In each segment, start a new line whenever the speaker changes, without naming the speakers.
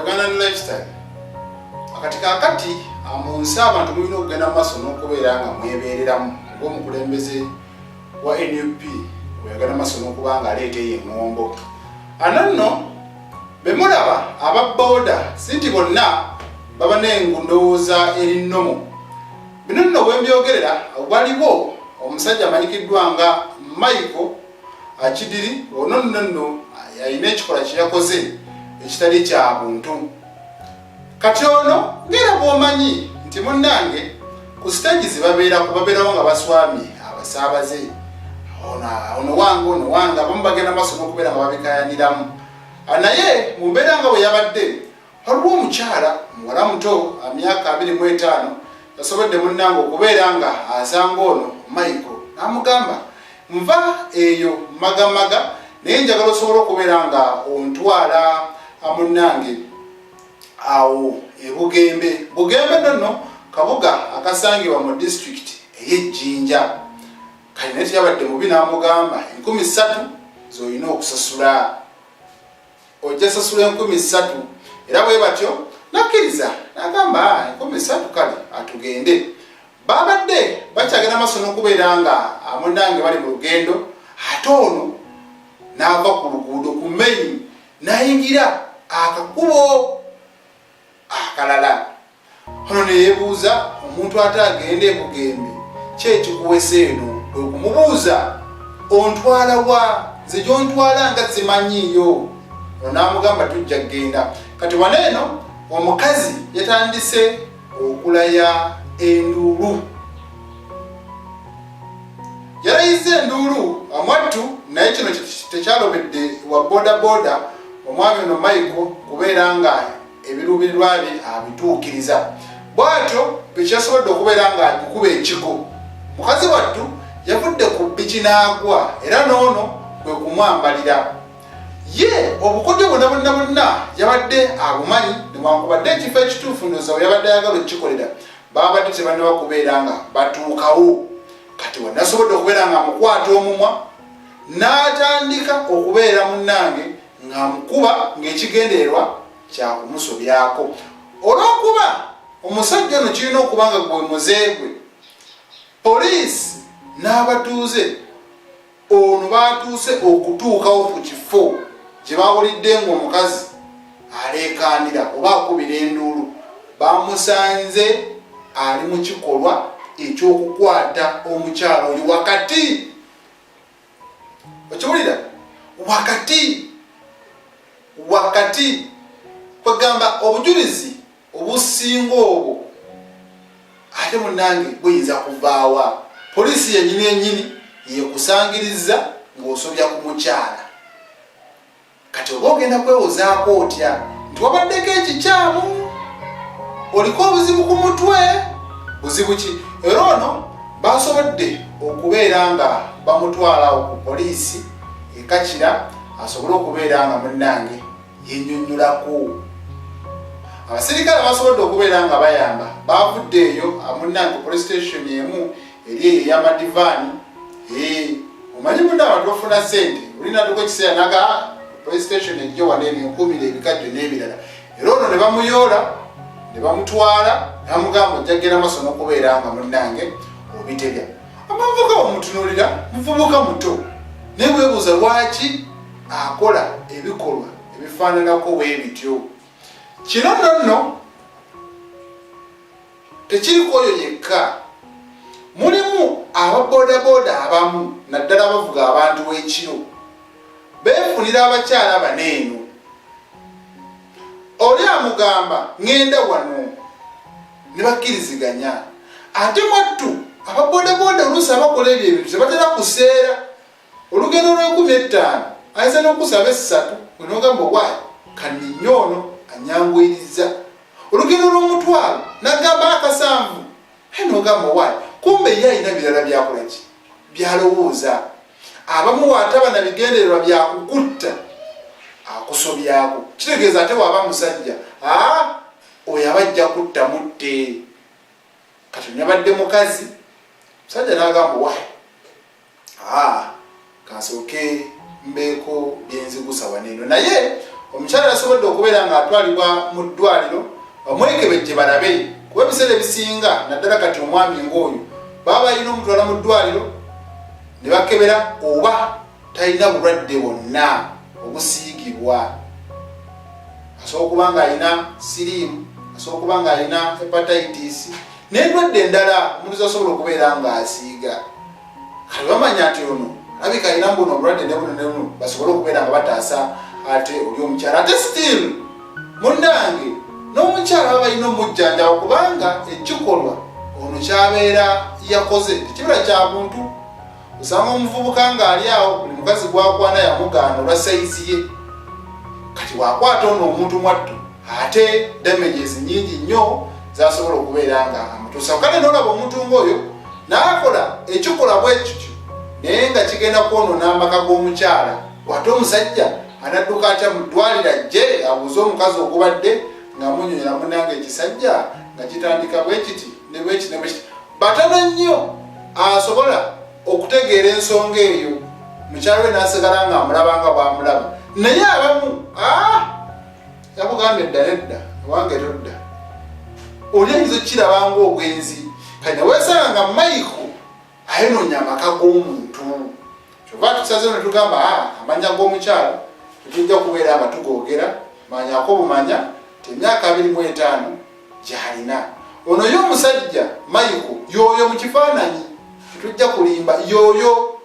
Ugandan lifestyle. Akatika akati amunsi abantu mulina okugenda mu maaso n'okubeera nga mwebeereramu ng'omukulembeze wa NUP oyagala maaso n'okuba nga aleeteyo eŋŋombo. Ananno be mulaba aba boda si nti bonna baba n'endowooza eri nnomo. Bino nno bwe mbyogerera waliwo omusajja amanyikiddwa nga Michael Akidiri ono nno alina ekikola kye yakoze ekitali kya buntu. Kati ono ngera bw'omanyi nti munnange ku stage babeerawo nga baswami abasaabaze ono wange abamu bagenda maaso n'okubeera nga babikayaniramu. Naye mu mbeera nga bwe yabadde waliwo omukyala muwala muto myaka 25 yasobodde munnange okubeera nga asanga ono Michael n'amugamba nva eyo magamaga naye njagala osobola okubeera nga ontwala munnange awo Bugembe nno kabuga akasangibwa mu district ey'Ejjinja. Kale naye teyabadde mubi n'amugamba 3,000 z'olina okusasula. Ojja sasula 3,000 era bwe batyo nakkiriza n'agamba 3,000 kale atugende. Babadde bakyagenda maaso n'okubeera nga munnange bali mu lugendo ate ono n'ava ku luguudo ku main n'ayingira akakubo akalala. Ono ne yeebuuza omuntu ate agenda e Bugembe kyekikuwese eno kwe kumubuuza ontwala wa nze gyontwala nga zimanyiiyo. Ono n'amugamba tujja kgenda. Kati waneeno omukazi yatandise okulaya enduulu. Yalayiza enduulu amwattu naye kino tekyalobedde wa boda omwami ono Michael kubeera nga ebiruubirirwa bye abituukiriza. Bw'atyo bwekyasobodde okubeera nga akukuba ekiko. Mukazi wattu yavudde ku bbiki n'agwa era n'ono kwe kumwambalira. Ye obukodyo bonna yabadde abumanyi newankubadde ekifo ekituufu ndowooza we yabadde ayagala okukikolera babadde tebannaba kubeera nga batuukawo. Kati wannasobodde okubeera nga amukwata omumwa n'atandika okubeera munnange ng'amukuba ng'ekigendererwa kyakumusobyako. Olw'okuba omusajja ono kirina okuba nga gwe muzeegwe, poliisi n'abatuuze ono batuuse okutuukawo ku kifo gye bawulidde ng'omukazi aleekaanira oba akubira enduulu. Bamusanze ali mu kikolwa eky'okukwata omukyala oyo wakati. Okiwulira? Wakati kwegamba obujulizi obusinga obwo ate munnange buyinza kuvaawa. Poliisi yennyini yekusangiriza ng'osobya ku mukyala. Kati oba ogenda kwewozaako otya nti wabaddeko ekikyamu, oliko obuzibu ku mutwe, buzibu ki? Era ono basobodde okubeera nga bamutwalawo ku poliisi ekakira asobole okubeera nga munnange yennyonnyolako. Abasirikale basobodde okubeera nga bayamba bavudde eyo munnange police station emu eri eyo ey'amadivaani. Omanyi munna abantu bafuna ssente olinatuko ekiseera naga police station ejjo wano ebikumira ebikajjo n'ebirala. Era ono ne bamuyoola ne bamutwala n'amugamba ojja kgenda maaso n'okubeera nga munnange obitebya. Abavubuka bamutunuulira muvubuka muto naye weebuuza lwaki akola ebikolwa ebifaananako bwe bityo. Kino nno tekiriko oyo yekka, mulimu ababodaboda abamu naddala bavuga abantu b'ekiro beefunira abakyala baneeno. Oli amugamba ngenda wano ne bakkiriziganya ate mwattu ababodaboda oluusi abakola ebyo ebintu tebatera kuseera. Olugendo lw'50 ayinza n'okusaba 3 wenogamba waayi kaninnyo ono anyanguyiriza. Olugendo lw'omutwalo nagamba 7 nogamba waayi kumbe ye alina birala byakola ki byalowooza. Abamu waataba na bigendererwa byakukutta akusobyako. Kitegeeza ate waaba musajja oyo abajja kutta mutte. Kati nyabadde mukazi musajja n'agamba waayi kansooke mbeeko byenzigusa waneeno. Naye omukyala asobodde okubeera ng'atwalibwa mu ddwaliro bamwekebejje balabe kuba ebiseera ebisinga naddala kati omwami ng'oyo baba balina omutwala mu ddwaliro ne bakebera oba talina bulwadde bwonna obusiigibwa. Asobola okuba ng'alina siriimu, asobola okuba ng'alina hepatitis n'endwadde endala omuntu asobola okubeera ng'asiiga. Kale bamanya nti ono alabika alina mbuno obulwadde ne buno ne buno basobole okubeera nga bataasa ate oli omukyala. Ate still munnange n'omukyala baba balina omujjanjaba kubanga ekikolwa ono kyabeera yakoze tekibeera kya buntu. Osanga omuvubuka ng'ali awo buli mukazi gwakwana yamugaana olwa sayizi ye. Kati wakwata ono omuntu mwattu ate damages nyingi nnyo zasobola okubeera nga amutuusa. Kale n'olaba omuntu ng'oyo n'akola ekikola bwe kityo naye nga kigenda kwonoona amaka g'omukyala. Ate omusajja anadduka atya mu ddwaliro ajje abuuze omukazi ogubadde ng'amunyonyera munnange ekisajja nga kitandika bwe kiti ne bwe kiti ne bwe kiti. Batono nnyo asobola okutegeera ensonga eyo. Mukyala we n'asigala ng'amulaba nga bw'amulaba. Naye abamu yakugamba edda nedda ewange todda oli ayinza okukiraba ng'obwenzi kanya weesanga nga Michael ayonoonya amaka g'omuntu. Kyova tusazeewo ne tugamba amanya g'omukyala tetujja kubeera nga tugoogera manyako bumanya emyaka 25 gy'alina. Ono y'omusajja Michael y'oyo mu kifaananyi tetujja kulimba y'oyo.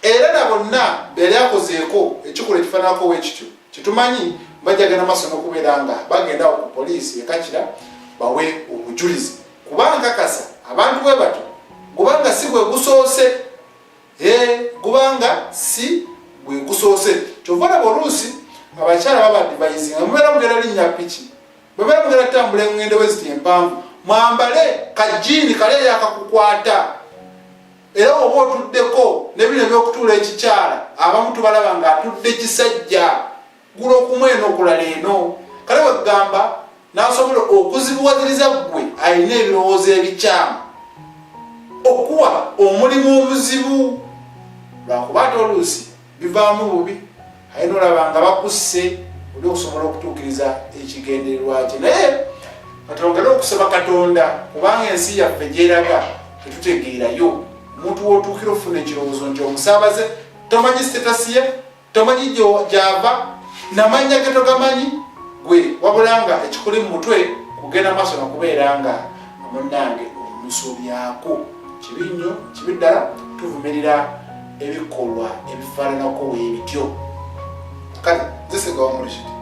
Era na bonna bali akozeeko ekikola ekifaananako w'ekityo kitumanyi bajja genda maaso n'okubeera nga bagenda ku poliisi ekakira bawe obujulizi kubanga kakasa abantu bwe bato kubanga si gwe gusoose kubanga si gwe gusoose. Kyova olaba oluusi abakyala baba advisinga mubeera mugenda linnya piki mubeera mugenda tambula engendo weziti empanvu mwambale kajiini kale yakakukwata. Era oba otuddeko nebino ebyokutuula ekikyala abamu tubalaba ng'atudde kisajja gula okumwena okulala eno. Kale wegamba n'asobola okuzibuwaziriza gwe alina ebirowoozo ebikyamu okuwa omulimu omuzibu lwakuba ate oluusi bivaamu bubi alina olaba nga bakusse oli okusobola okutuukiriza ekigendererwa kye. Naye katongere okusaba Katonda kubanga ensi yaffe gyeraga tetutegeerayo. Omuntu w'otuukira ofuna ekirowoozo nti omusaabaze tomanyi status ye tomanyi gy'ava namanya ge togamanyi gwe wabula nga ekikuli mu mutwe kugenda maaso n'okubeera nga munnange omusuubyako. Kibi nnyo kibi ddala tuvumirira ebikolwa ebifaananako weebityo. Kale nze Ssegawa Murushid.